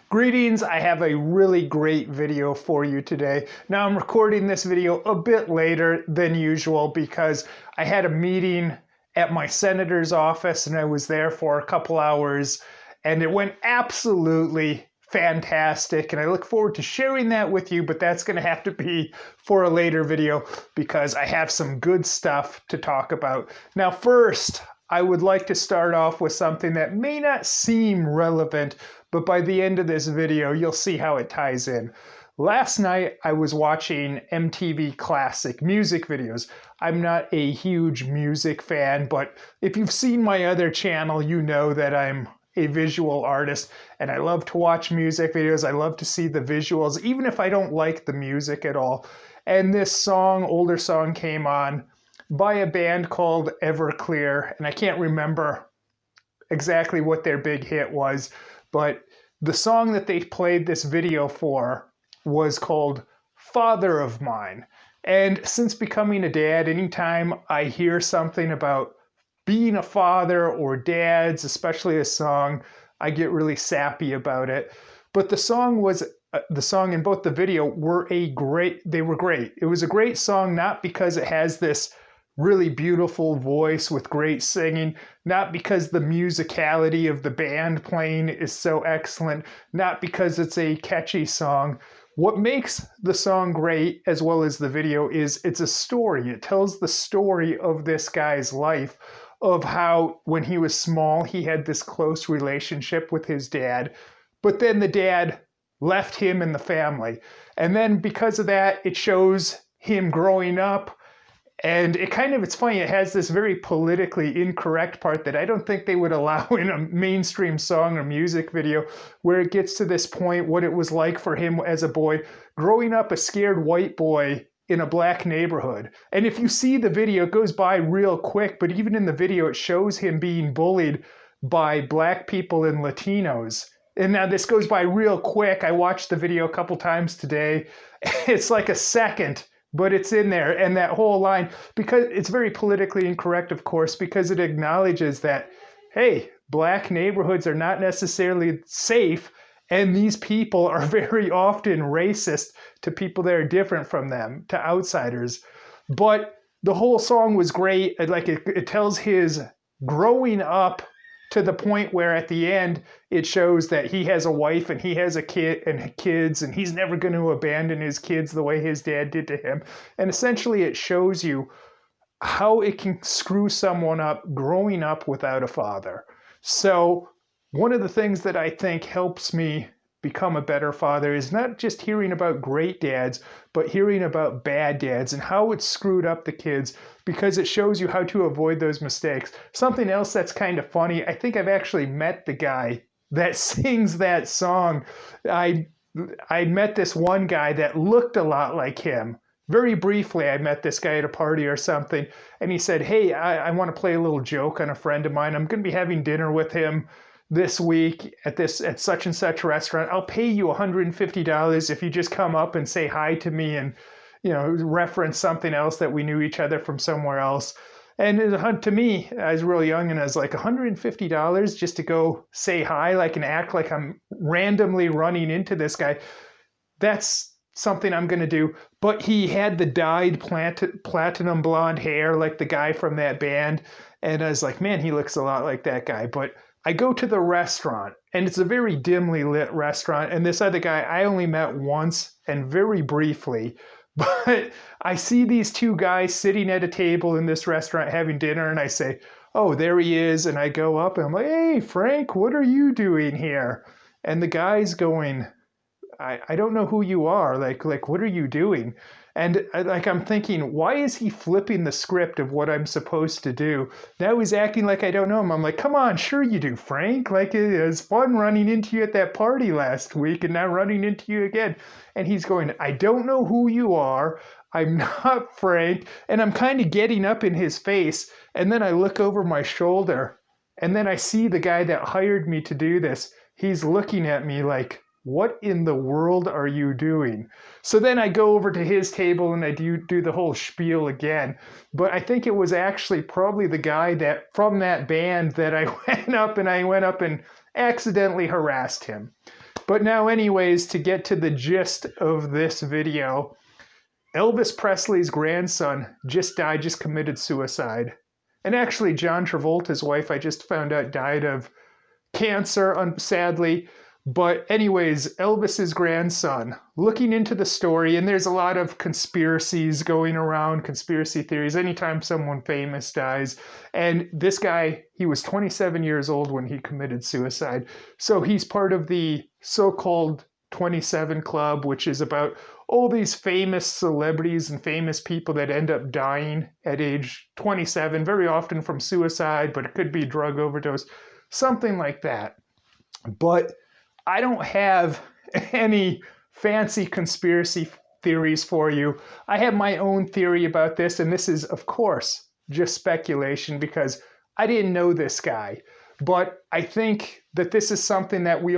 Greetings, I have a really great video for you today. Now I'm recording this video a bit later than usual because I had a meeting at my senator's office and I was there for a couple hours and it went absolutely fantastic, and I look forward to sharing that with you, but that's going to have to be for a later video because I have some good stuff to talk about. Now first, I would like to start off with something that may not seem relevant, but by the end of this video, you'll see how it ties in. Last night, I was watching MTV Classic music videos. I'm not a huge music fan, but if you've seen my other channel, you know that I'm a visual artist and I love to watch music videos. I love to see the visuals, even if I don't like the music at all. And this song, older song, came on by a band called Everclear, and I can't remember exactly what their big hit was, but the song that they played this video for was called Father of Mine. And since becoming a dad, anytime I hear something about being a father or dads, especially a song, I get really sappy about it. But the song and both the video were great. It was a great song, not because it has this really beautiful voice with great singing, not because the musicality of the band playing is so excellent, not because it's a catchy song. What makes the song great, as well as the video, is it's a story. It tells the story of this guy's life, of how when he was small, he had this close relationship with his dad, but then the dad left him and the family. And then because of that, it shows him growing up. And it's funny, it has this very politically incorrect part that I don't think they would allow in a mainstream song or music video, where it gets to this point, what it was like for him as a boy, growing up a scared white boy in a black neighborhood. And if you see the video, it goes by real quick, but even in the video, it shows him being bullied by black people and Latinos. And now this goes by real quick. I watched the video a couple times today. It's like a second, but it's in there. And that whole line, because it's very politically incorrect, of course, because it acknowledges that, hey, black neighborhoods are not necessarily safe, and these people are very often racist to people that are different from them, to outsiders. But the whole song was great. It tells his growing up to the point where at the end it shows that he has a wife and he has a kid and kids, and he's never going to abandon his kids the way his dad did to him. And essentially it shows you how it can screw someone up growing up without a father. So one of the things that I think helps me become a better father is not just hearing about great dads, but hearing about bad dads and how it screwed up the kids, because it shows you how to avoid those mistakes. Something else that's kind of funny, I think I've actually met the guy that sings that song. I met this one guy that looked a lot like him. Very briefly, I met this guy at a party or something, and he said, hey, I want to play a little joke on a friend of mine. I'm going to be having dinner with him this week at such and such restaurant. I'll pay you $150 if you just come up and say hi to me and, reference something else that we knew each other from somewhere else. And to me, I was real young and I was like, $150 just to go say hi, and act like I'm randomly running into this guy. That's something I'm going to do. But he had the dyed platinum blonde hair like the guy from that band. And I was like, man, he looks a lot like that guy. But I go to the restaurant, and it's a very dimly lit restaurant. And this other guy I only met once and very briefly. But I see these two guys sitting at a table in this restaurant having dinner, and I say, oh, there he is. And I go up and I'm like, hey, Frank, what are you doing here? And the guy's going, I don't know who you are. Like, what are you doing? And I'm thinking, why is he flipping the script of what I'm supposed to do? Now he's acting like I don't know him. I'm like, come on, sure you do, Frank. It was fun running into you at that party last week and now running into you again. And he's going, I don't know who you are. I'm not Frank. And I'm kind of getting up in his face. And then I look over my shoulder and then I see the guy that hired me to do this. He's looking at me like, what in the world are you doing? So then I go over to his table and I do the whole spiel again. But I think it was actually probably the guy that from that band that I went up and accidentally harassed him. But now anyways, to get to the gist of this video, Elvis Presley's grandson just died, just committed suicide. And actually, John Travolta's wife, I just found out, died of cancer, sadly. But anyways, Elvis's grandson, looking into the story, and there's a lot of conspiracies going around, conspiracy theories, anytime someone famous dies. And this guy, he was 27 years old when he committed suicide. So he's part of the so-called 27 Club, which is about all these famous celebrities and famous people that end up dying at age 27, very often from suicide, but it could be drug overdose, something like that. But I don't have any fancy conspiracy theories for you. I have my own theory about this, and this is, of course, just speculation because I didn't know this guy. But I think that this is something that we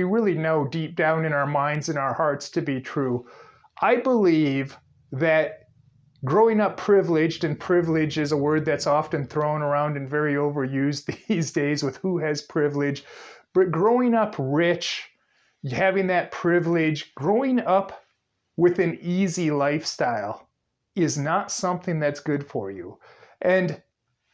really know deep down in our minds and our hearts to be true. I believe that growing up privileged, and privilege is a word that's often thrown around and very overused these days with who has privilege, but growing up rich, having that privilege, growing up with an easy lifestyle is not something that's good for you. And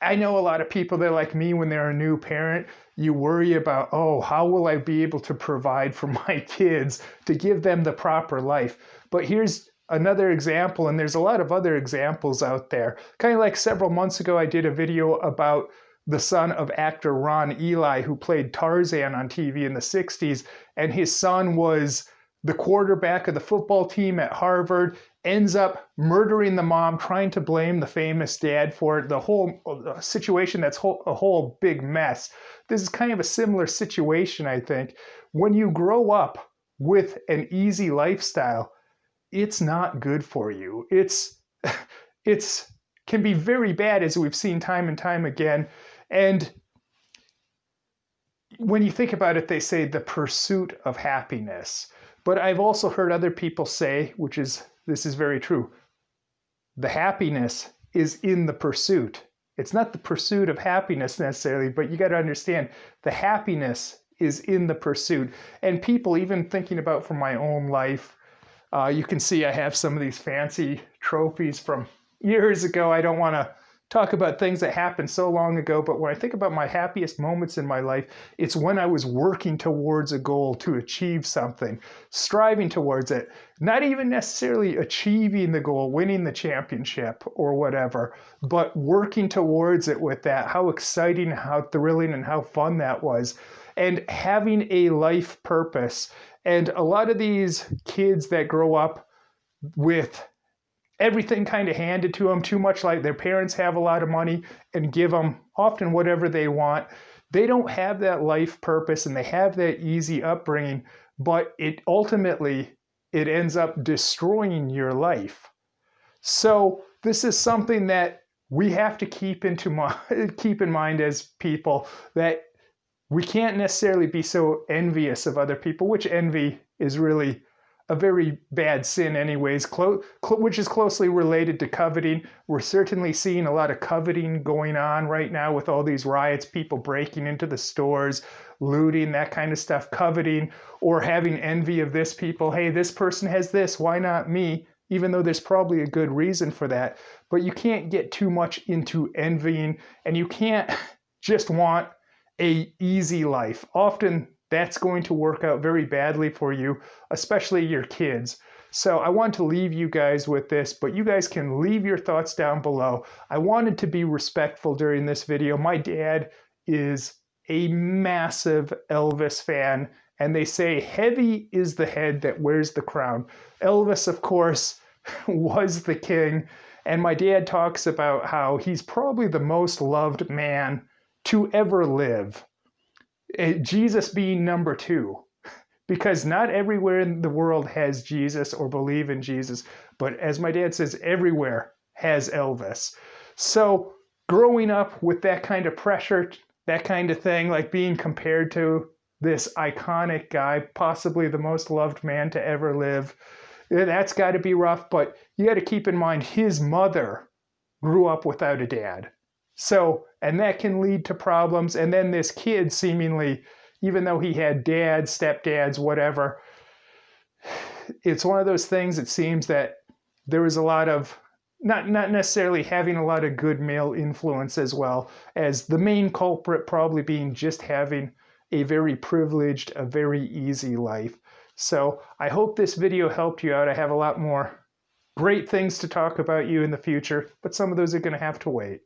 I know a lot of people that are like me when they're a new parent, you worry about, oh, how will I be able to provide for my kids to give them the proper life? But here's another example, and there's a lot of other examples out there. Kind of like several months ago, I did a video about the son of actor Ron Ely, who played Tarzan on TV in the 60s, and his son was the quarterback of the football team at Harvard, ends up murdering the mom, trying to blame the famous dad for it. The whole situation, that's a whole big mess. This is kind of a similar situation, I think. When you grow up with an easy lifestyle, it's not good for you. It's can be very bad, as we've seen time and time again. And when you think about it, they say the pursuit of happiness. But I've also heard other people say, this is very true, the happiness is in the pursuit. It's not the pursuit of happiness necessarily, but you got to understand the happiness is in the pursuit. And people, even thinking about from my own life, you can see I have some of these fancy trophies from years ago. I don't want to talk about things that happened so long ago, but when I think about my happiest moments in my life, it's when I was working towards a goal to achieve something, striving towards it, not even necessarily achieving the goal, winning the championship or whatever, but working towards it with that, how exciting, how thrilling, and how fun that was, and having a life purpose. And a lot of these kids that grow up with everything kind of handed to them, too much like their parents have a lot of money and give them often whatever they want. They don't have that life purpose and they have that easy upbringing, but it ends up destroying your life. So this is something that we have to keep in mind as people, that we can't necessarily be so envious of other people, which envy is really a very bad sin anyways, which is closely related to coveting. We're certainly seeing a lot of coveting going on right now with all these riots, people breaking into the stores, looting, that kind of stuff, coveting, or having envy of this people. Hey, this person has this, why not me? Even though there's probably a good reason for that. But you can't get too much into envying, and you can't just want an easy life. Often that's going to work out very badly for you, especially your kids. So I want to leave you guys with this, but you guys can leave your thoughts down below. I wanted to be respectful during this video. My dad is a massive Elvis fan, and they say heavy is the head that wears the crown. Elvis, of course, was the king, and my dad talks about how he's probably the most loved man to ever live. Jesus being number 2, because not everywhere in the world has Jesus or believe in Jesus, but as my dad says, everywhere has Elvis. So growing up with that kind of pressure, that kind of thing, like being compared to this iconic guy, possibly the most loved man to ever live, that's got to be rough. But you got to keep in mind his mother grew up without a dad. So, and that can lead to problems. And then this kid seemingly even though he had dads, stepdads, whatever, it's one of those things, it seems that there was a lot of, not necessarily having a lot of good male influence, as well as the main culprit probably being just having a very privileged, a very easy life. So I hope this video helped you out. I have a lot more great things to talk about you in the future, but some of those are going to have to wait.